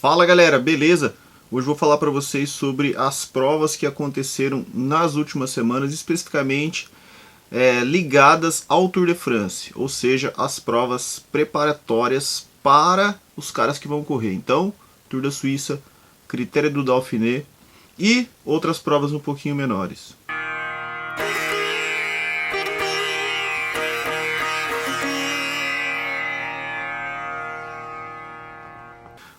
Fala galera, beleza? Hoje vou falar para vocês sobre as provas que aconteceram nas últimas semanas, especificamente ligadas ao Tour de France, ou seja, as provas preparatórias para os caras que vão correr. Então, Tour da Suíça, Critério do Dauphiné e outras provas um pouquinho menores.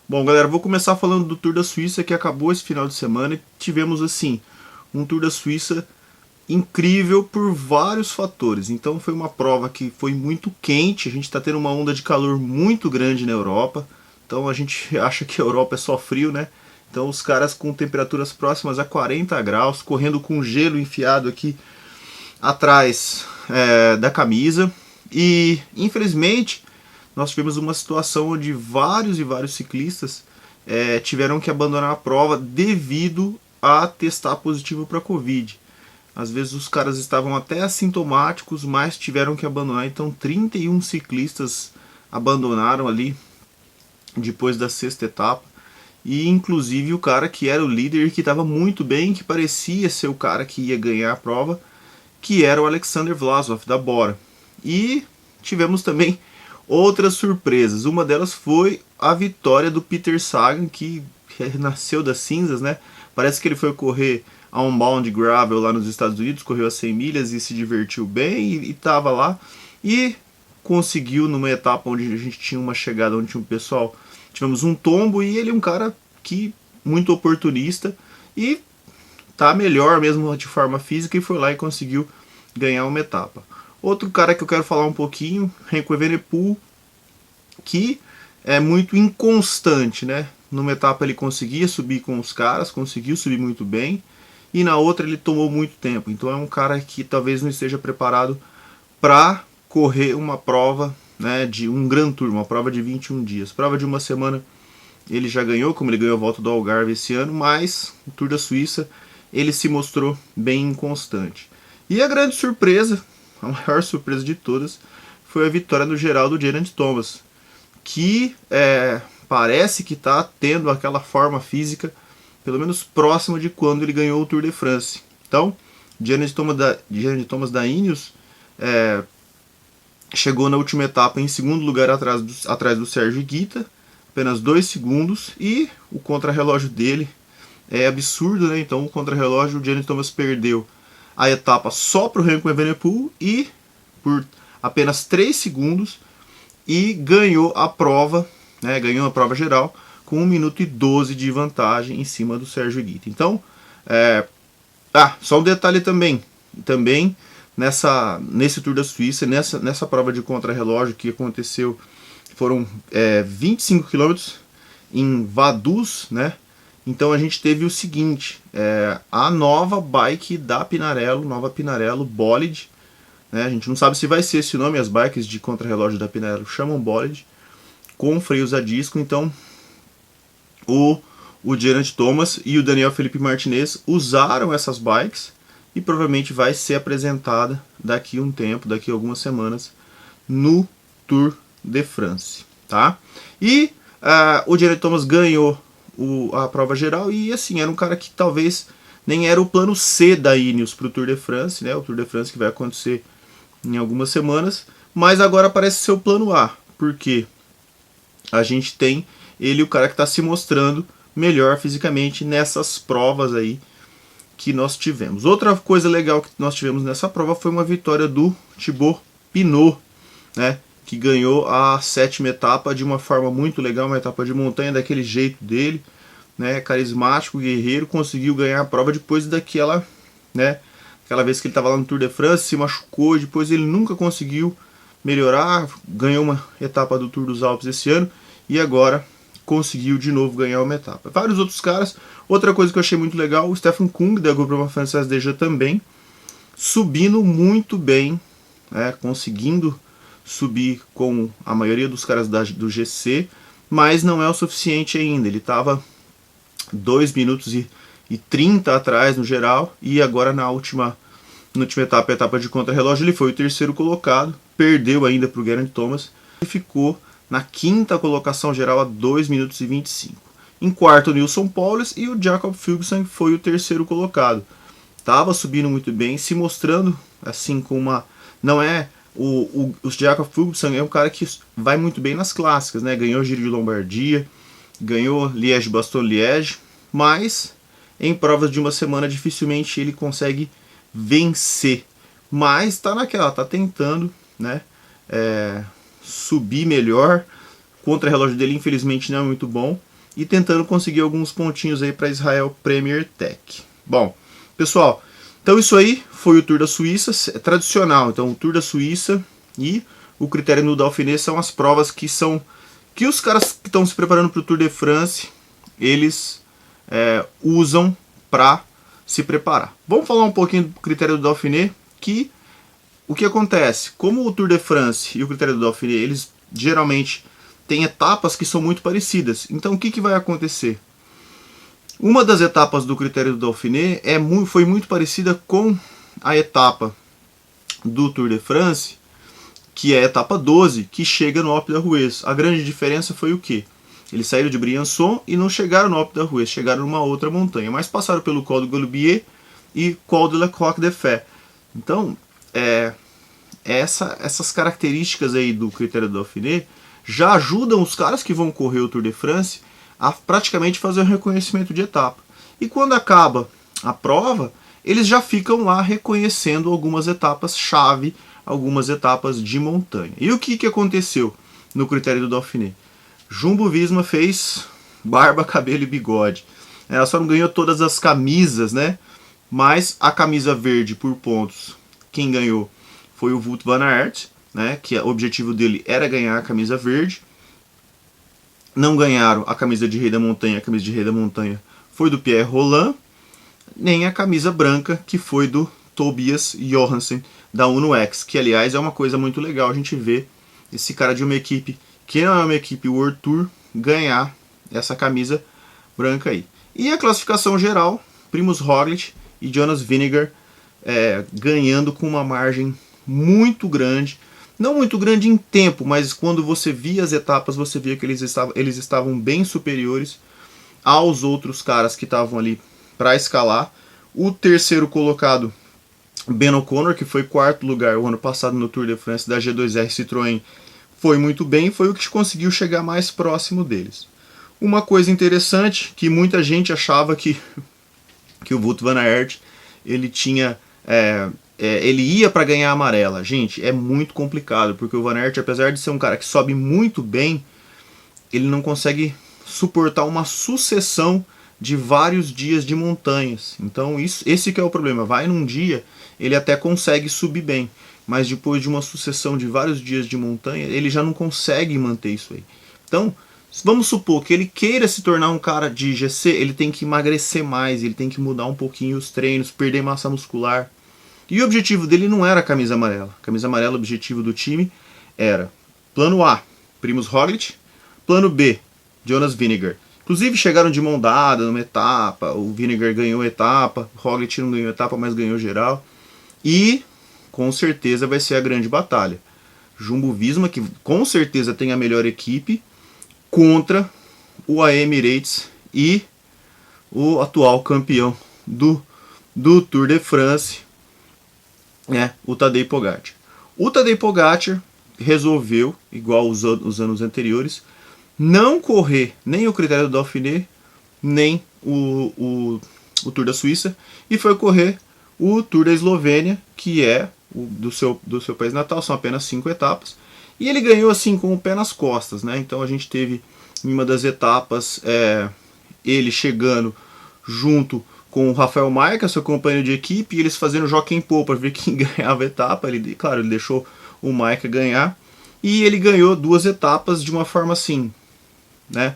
Bom galera, vou começar falando do Tour da Suíça que acabou esse final de semana e tivemos assim um Tour da Suíça incrível por vários fatores. Então foi uma prova que foi muito quente, a gente está tendo uma onda de calor muito grande na Europa, então a gente acha que a Europa é só frio, né? Então os caras com temperaturas próximas a 40 graus, correndo com gelo enfiado aqui atrás da camisa e infelizmente nós tivemos uma situação onde vários ciclistas tiveram que abandonar a prova devido a testar positivo para Covid. Às vezes os caras estavam até assintomáticos, mas tiveram que abandonar. Então 31 ciclistas abandonaram ali depois da sexta etapa. E inclusive o cara que era o líder, que estava muito bem, que parecia ser o cara que ia ganhar a prova, que era o Alexander Vlasov da Bora. E tivemos também outras surpresas. Uma delas foi a vitória do Peter Sagan, que nasceu das cinzas, né? Parece que ele foi correr a Unbound Gravel lá nos Estados Unidos, correu a 100 milhas e se divertiu bem e estava lá. E conseguiu numa etapa onde a gente tinha uma chegada, onde tinha um pessoal, tivemos um tombo e ele é um cara que muito oportunista e tá melhor mesmo de forma física e foi lá e conseguiu ganhar uma etapa. Outro cara que eu quero falar um pouquinho, Remco Evenepoel, que é muito inconstante, né? Numa etapa ele conseguia subir com os caras, conseguiu subir muito bem, e na outra ele tomou muito tempo. Então é um cara que talvez não esteja preparado para correr uma prova, né, de um Grand Tour, uma prova de 21 dias. Prova de uma semana ele já ganhou, como ele ganhou a volta do Algarve esse ano, mas no Tour da Suíça ele se mostrou bem inconstante. E a grande surpresa, a maior surpresa de todas, foi a vitória no geral do Geraint Thomas, que parece que está tendo aquela forma física pelo menos próxima de quando ele ganhou o Tour de France. Então, Geraint Thomas da Ineos chegou na última etapa em segundo lugar atrás do Sergio Higuita, apenas 2 segundos, e o contrarrelógio dele é absurdo, né? Então o contrarrelógio, o Geraint Thomas perdeu a etapa só para o Remco Evenepoel e por apenas 3 segundos e ganhou a prova, né, ganhou a prova geral com 1 minuto e 12 de vantagem em cima do Sergio Higuita. Então, só um detalhe também nesse Tour da Suíça, nessa prova de contrarrelógio que aconteceu, foram 25 km em Vaduz, né? Então a gente teve o seguinte, a nova bike da Pinarello, nova Pinarello Bolide, né? A gente não sabe se vai ser esse nome, as bikes de contrarrelógio da Pinarello chamam Bolide, com freios a disco. Então o Geraint Thomas e o Daniel Felipe Martinez usaram essas bikes e provavelmente vai ser apresentada daqui a um tempo, daqui a algumas semanas, no Tour de France, tá? E o Geraint Thomas ganhou a prova geral e assim, era um cara que talvez nem era o plano C da Ineos para o Tour de France, né? O Tour de France que vai acontecer em algumas semanas, mas agora parece ser o plano A, porque a gente tem ele, o cara que está se mostrando melhor fisicamente nessas provas aí que nós tivemos. Outra coisa legal que nós tivemos nessa prova foi uma vitória do Thibaut Pinot, né? Que ganhou a 7ª etapa de uma forma muito legal, uma etapa de montanha daquele jeito dele, né, carismático, guerreiro, conseguiu ganhar a prova depois daquela, né, aquela vez que ele estava lá no Tour de France, se machucou, depois ele nunca conseguiu melhorar, ganhou uma etapa do Tour dos Alpes esse ano e agora conseguiu de novo ganhar uma etapa. Vários outros caras. Outra coisa que eu achei muito legal, o Stefan Kung da Groupama Française déjà também subindo muito bem, né, conseguindo subir com a maioria dos caras do GC, mas não é o suficiente ainda. Ele estava 2 minutos e 30 atrás no geral, e agora na última etapa, a etapa de contrarrelógio, ele foi o 3º colocado, perdeu ainda para o Geraint Thomas e ficou na 5ª colocação geral a 2 minutos e 25. Em quarto, o Nilson Powless, e o Jakob Fuglsang foi o terceiro colocado. Tava subindo muito bem, se mostrando assim com uma... Não é... O Jakob Fuglsang é um cara que vai muito bem nas clássicas, né? Ganhou o Giro de Lombardia, ganhou Liège-Bastogne-Liège, mas em provas de uma semana dificilmente ele consegue vencer. Mas tá naquela, tá tentando, né? Subir melhor. O contra-relógio dele infelizmente não é muito bom, e tentando conseguir alguns pontinhos aí para Israel Premier Tech. Bom, pessoal, então isso aí foi o Tour da Suíça, é tradicional. Então o Tour da Suíça e o critério no Dauphiné são as provas que os caras que estão se preparando para o Tour de France, eles usam para se preparar. Vamos falar um pouquinho do critério do Dauphiné, que o que acontece? Como o Tour de France e o critério do Dauphiné, eles geralmente têm etapas que são muito parecidas. Então o que vai acontecer? Uma das etapas do critério do Dauphiné foi muito parecida com a etapa do Tour de France, que é a etapa 12, que chega no Alpe d'Huez. A grande diferença foi o quê? Eles saíram de Briançon e não chegaram no Alpe d'Huez, chegaram numa outra montanha, mas passaram pelo Col de Galibier e Col de la Croix de Fé. Então, essas características aí do critério do Dauphiné já ajudam os caras que vão correr o Tour de France a praticamente fazer o reconhecimento de etapa. E quando acaba a prova, eles já ficam lá reconhecendo algumas etapas-chave, algumas etapas de montanha. E o que aconteceu no critério do Dauphiné? Jumbo-Visma fez barba, cabelo e bigode. Ela só não ganhou todas as camisas, né? Mas a camisa verde por pontos, quem ganhou foi o Wout van Aert, né? Que o objetivo dele era ganhar a camisa verde. Não ganharam a camisa de Rei da Montanha. A camisa de Rei da Montanha foi do Pierre Rolland, nem a camisa branca, que foi do Tobias Johansen, da Uno X, que aliás é uma coisa muito legal a gente ver esse cara de uma equipe que não é uma equipe World Tour ganhar essa camisa branca aí. E a classificação geral, Primož Roglič e Jonas Vingegaard ganhando com uma margem muito grande. Não muito grande em tempo, mas quando você via as etapas, você via que eles estavam bem superiores aos outros caras que estavam ali para escalar. O terceiro colocado, Ben O'Connor, que foi quarto lugar o ano passado no Tour de France da G2R Citroën, foi muito bem, foi o que conseguiu chegar mais próximo deles. Uma coisa interessante, que muita gente achava que o Wout van Aert ele tinha... ele ia para ganhar a amarela. Gente, é muito complicado, porque o Van Aert, apesar de ser um cara que sobe muito bem, ele não consegue suportar uma sucessão de vários dias de montanhas. Então esse que é o problema. Vai num dia, ele até consegue subir bem, mas depois de uma sucessão de vários dias de montanha, ele já não consegue manter isso aí. Então, vamos supor que ele queira se tornar um cara de GC, ele tem que emagrecer mais, ele tem que mudar um pouquinho os treinos, perder massa muscular. E o objetivo dele não era a camisa amarela. A camisa amarela, o objetivo do time era plano A, Primož Roglič, plano B, Jonas Vingegaard. Inclusive chegaram de mão dada numa etapa, o Vingegaard ganhou a etapa, o Roglič não ganhou a etapa, mas ganhou geral. E com certeza vai ser a grande batalha. Jumbo-Visma, que com certeza tem a melhor equipe, contra o AE Emirates e o atual campeão do Tour de France, o Tadej Pogačar. O Tadej Pogačar resolveu, igual os anos anteriores, não correr nem o critério do Dauphiné, nem o Tour da Suíça, e foi correr o Tour da Eslovênia, que é do seu país natal, são apenas 5 etapas, e ele ganhou assim com o pé nas costas, né? Então a gente teve em uma das etapas ele chegando junto com o Rafael Majka, seu companheiro de equipe, e eles fazendo jockey pole para ver quem ganhava a etapa. Ele deixou o Majka ganhar, e ele ganhou 2 etapas de uma forma assim, né,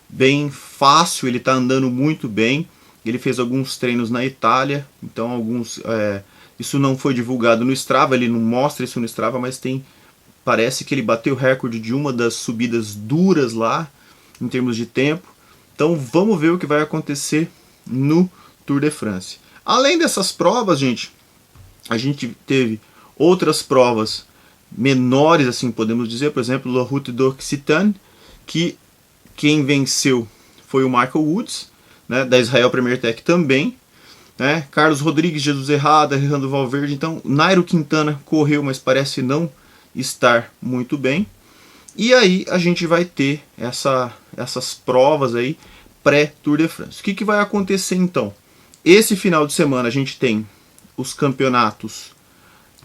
bem fácil. Ele está andando muito bem, ele fez alguns treinos na Itália, então isso não foi divulgado no Strava, ele não mostra isso no Strava, mas parece que ele bateu o recorde de uma das subidas duras lá, em termos de tempo. Então vamos ver o que vai acontecer no Tour de France. Além dessas provas, gente, a gente teve outras provas menores, assim podemos dizer, por exemplo, La Route d'Occitane, que quem venceu foi o Michael Woods, né, da Israel Premier Tech também, né, Carlos Rodrigues, Jesus Herrada, Alejandro Valverde. Então Nairo Quintana correu, mas parece não estar muito bem. E aí a gente vai ter essas provas aí pré-Tour de France. O que vai acontecer então? Esse final de semana a gente tem os campeonatos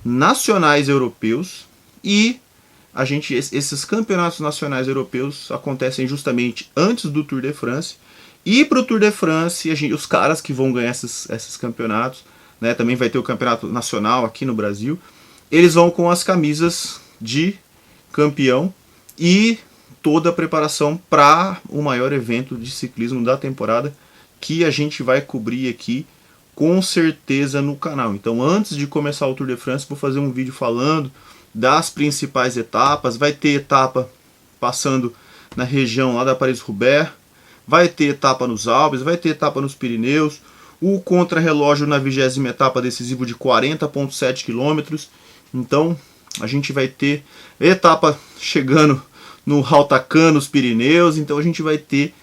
nacionais europeus, e esses campeonatos nacionais europeus acontecem justamente antes do Tour de France. E para o Tour de France, os caras que vão ganhar esses campeonatos, né, também vai ter o campeonato nacional aqui no Brasil, eles vão com as camisas de campeão e toda a preparação para o maior evento de ciclismo da temporada, que a gente vai cobrir aqui com certeza no canal. Então antes de começar o Tour de France, vou fazer um vídeo falando das principais etapas. Vai ter etapa passando na região lá da Paris-Roubaix, vai ter etapa nos Alpes, vai ter etapa nos Pirineus, o contrarrelógio na 20ª etapa decisivo de 40,7 km. Então a gente vai ter etapa chegando no Hautacam, nos Pirineus. Então a gente vai ter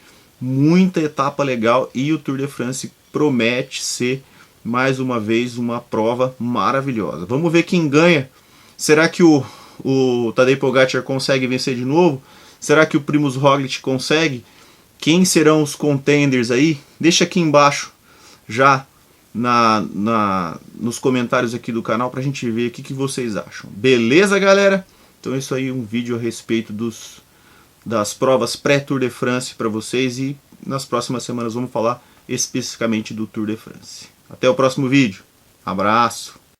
muita etapa legal, e o Tour de France promete ser mais uma vez uma prova maravilhosa. Vamos ver quem ganha. Será que o Tadej Pogačar consegue vencer de novo? Será que o Primož Roglič consegue? Quem serão os contenders aí? Deixa aqui embaixo já nos comentários aqui do canal pra gente ver o que vocês acham. Beleza, galera? Então é isso aí, um vídeo a respeito das provas pré-Tour de France para vocês, e nas próximas semanas vamos falar especificamente do Tour de France. Até o próximo vídeo. Abraço!